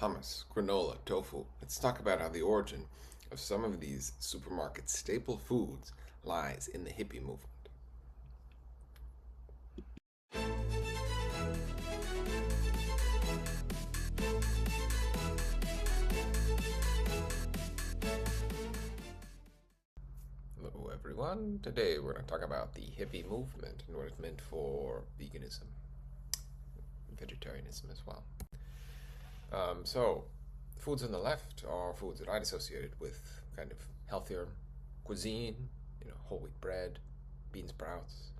hummus, granola, tofu. Let's talk about how the origin of some of these supermarket staple foods lies in the hippie movement. Hello, everyone. Today we're going to talk about the hippie movement and what it meant for veganism, vegetarianism as well. So, foods on the left are foods that I'd associated with kind of healthier cuisine, whole wheat bread, bean sprouts,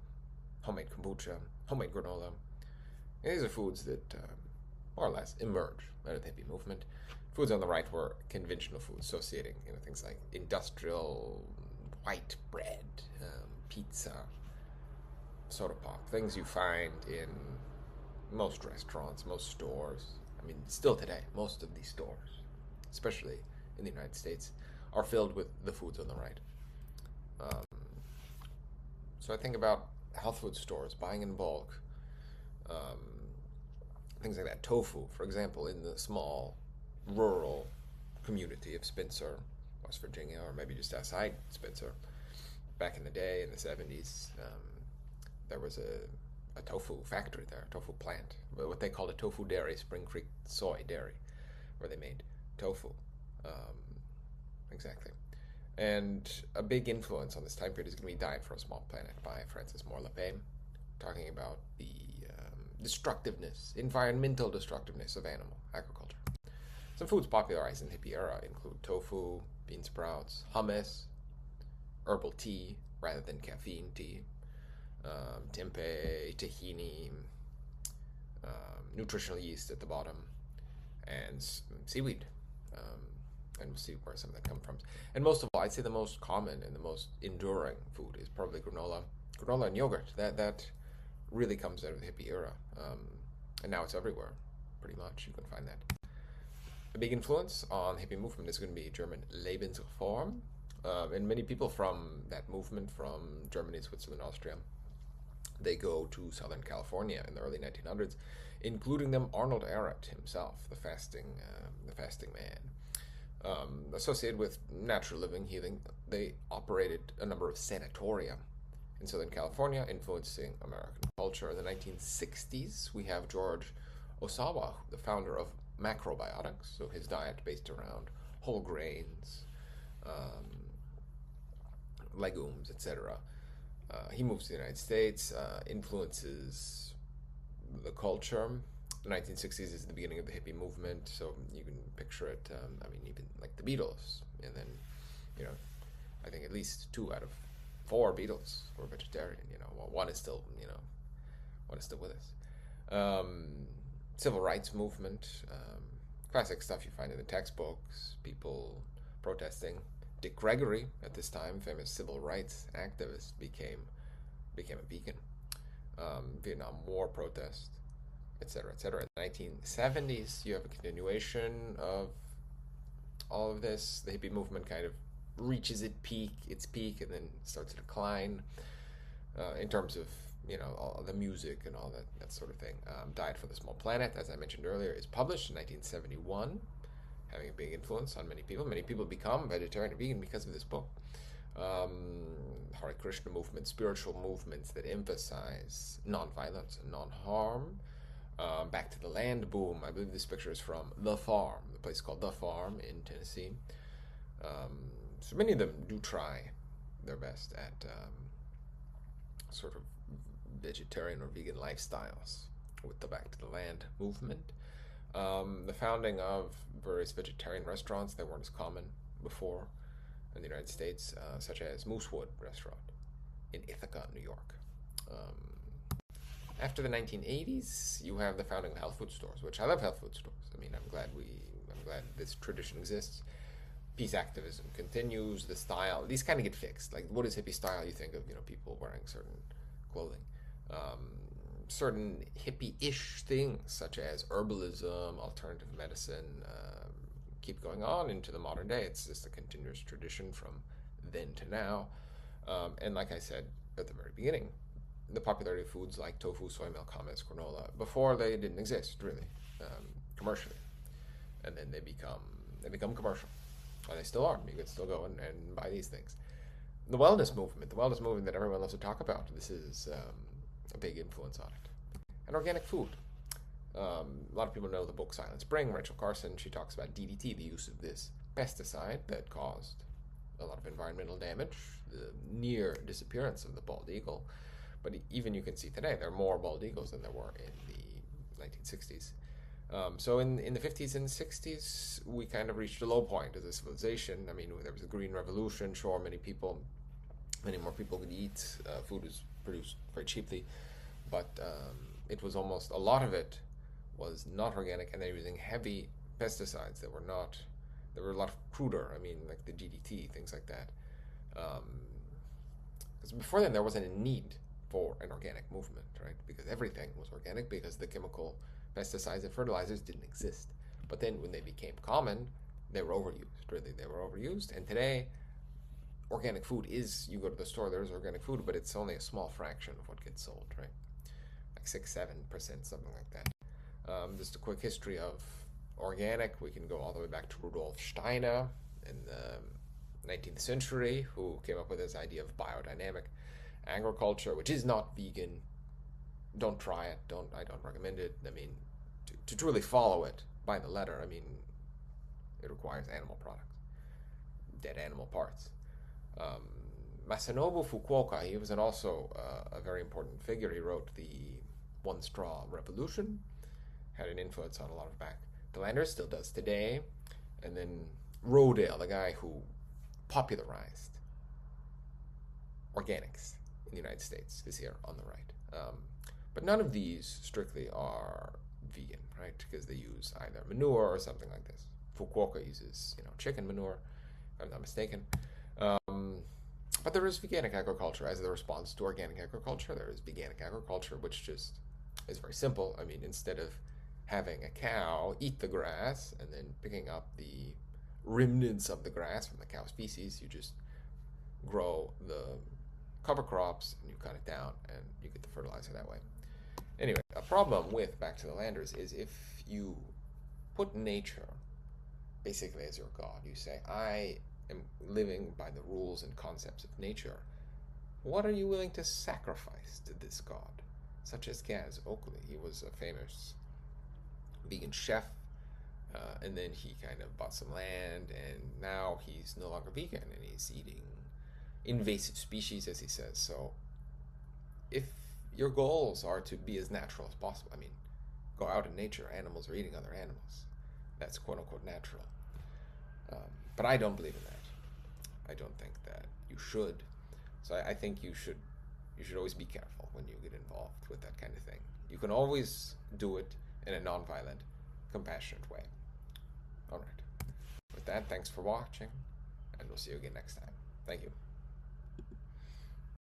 homemade kombucha, homemade granola. And these are foods that more or less emerge out of the hippie movement. Foods on the right were conventional foods, associating things like industrial white bread, pizza, soda pop, things you find in most restaurants, most stores. I mean, still today, most of these stores, especially in the United States, are filled with the foods on the right. Um, so I think about health food stores buying in bulk, um, things like that. Tofu, for example, in the small rural community of Spencer, West Virginia, or maybe just outside Spencer. Back in the day, in the 70s, there was a tofu factory there, a tofu plant, what they called a tofu dairy, Spring Creek Soy Dairy, where they made tofu. Um, exactly. And a big influence on this time period is going to be Diet for a Small Planet by Francis Moore Lapame, talking about the destructiveness, environmental destructiveness of animal agriculture. Some foods popularized in the hippie era include tofu, bean sprouts, hummus, herbal tea rather than caffeine tea, tempeh, tahini, nutritional yeast at the bottom, and seaweed. Um, and we'll see where some of that comes from. And most of all, I'd say the most common and the most enduring food is probably granola. Granola and yogurt. That really comes out of the hippie era. And now it's everywhere, pretty much. You can find that. A big influence on the hippie movement is going to be German Lebensreform. And many people from that movement, from Germany, Switzerland, Austria, they go to Southern California in the early 1900s, including them Arnold Ehret himself, the fasting man. Associated with natural living, healing, they operated a number of sanatoria in Southern California, influencing American culture. In the 1960s, we have George Osawa, the founder of Macrobiotics, so his diet based around whole grains, legumes, etc. He moves to the United States, influences the culture. The 1960s is the beginning of the hippie movement, so you can picture it. I mean, even like the Beatles, and then, I think at least 2 out of 4 Beatles were vegetarian. One is still, one is still with us. Civil rights movement, classic stuff you find in the textbooks. People protesting. Dick Gregory, at this time, famous civil rights activist, became a vegan. Vietnam War protest, etc., etc. In the 1970s, you have a continuation of all of this. The hippie movement kind of reaches its peak, and then starts to decline in terms of all the music and all that sort of thing. Diet for the Small Planet, as I mentioned earlier, is published in 1971, having a big influence on many people. Many people become vegetarian and vegan because of this book. Hare Krishna movement, spiritual movements that emphasize nonviolence and non-harm. Back to the land boom. I believe this picture is from The Farm, the place called The Farm in Tennessee. So many of them do try their best at sort of vegetarian or vegan lifestyles with the Back to the Land movement. The founding of various vegetarian restaurants that weren't as common before in the United States, such as Moosewood Restaurant in Ithaca, New York. After the 1980s, you have the founding of health food stores, which I love health food stores. I mean, I'm glad this tradition exists. Peace activism continues. The style, these kind of get fixed. Like, what is hippie style? You think of people wearing certain clothing. Certain hippie-ish things, such as herbalism, alternative medicine, keep going on into the modern day. It's just a continuous tradition from then to now. And like I said at the very beginning, the popularity of foods like tofu, soy milk, hummus, granola, before they didn't exist, really, commercially. and then they become commercial, and they still are. You can still go and buy these things. The wellness movement that everyone loves to talk about. This is a big influence on it. And organic food. A lot of people know the book Silent Spring. Rachel Carson, she talks about DDT, the use of this pesticide that caused a lot of environmental damage, the near disappearance of the bald eagle. But even you can see today, there are more bald eagles than there were in the 1960s. So in the 50s and 60s, we kind of reached a low point as a civilization. I mean, there was a green revolution. Sure, many more people could eat. Food was produced very cheaply, but it was almost, a lot of it was not organic, and they were using heavy pesticides that were not, there were a lot of cruder, I mean, like the DDT, things like that. Because before then, there wasn't a need for an organic movement, right? Because everything was organic, because the chemical pesticides and fertilizers didn't exist. But then when they became common, they were overused, really. They were overused, and today, organic food is, you go to the store, there's organic food, but it's only a small fraction of what gets sold, right? Like 6-7%, something like that. Just a quick history of organic. We can go all the way back to Rudolf Steiner in the 19th century, who came up with this idea of biodynamic agriculture, which is not vegan. Don't try it. I don't recommend it. I mean, to truly follow it by the letter, I mean, it requires animal products, dead animal parts. Masanobu Fukuoka, he was also a very important figure. He wrote the One Straw Revolution, had an influence on a lot of back the landers, still does today. And then Rodale, the guy who popularized organics in the United States, is here on the right. But none of these strictly are vegan, right? Because they use either manure or something like this. Fukuoka uses, chicken manure, if I'm not mistaken. But there is veganic agriculture as the response to organic agriculture. There is veganic agriculture, which just is very simple. I mean, instead of having a cow eat the grass and then picking up the remnants of the grass from the cow species, you just grow the cover crops and you cut it down and you get the fertilizer that way. Anyway, a problem with Back to the Landers is if you put nature basically as your god, you say, I am living by the rules and concepts of nature, what are you willing to sacrifice to this god? Such as Gaz Oakley. He was a famous vegan chef, and then he kind of bought some land, and now he's no longer vegan, and he's eating invasive species, as he says. So if your goals are to be as natural as possible, I mean, go out in nature, animals are eating other animals. That's quote-unquote natural. But I don't believe in that. I don't think that you should. So I think you should always be careful when you get involved with that kind of thing. You can always do it in a non-violent, compassionate way. All right. With that, thanks for watching, and we'll see you again next time. Thank you.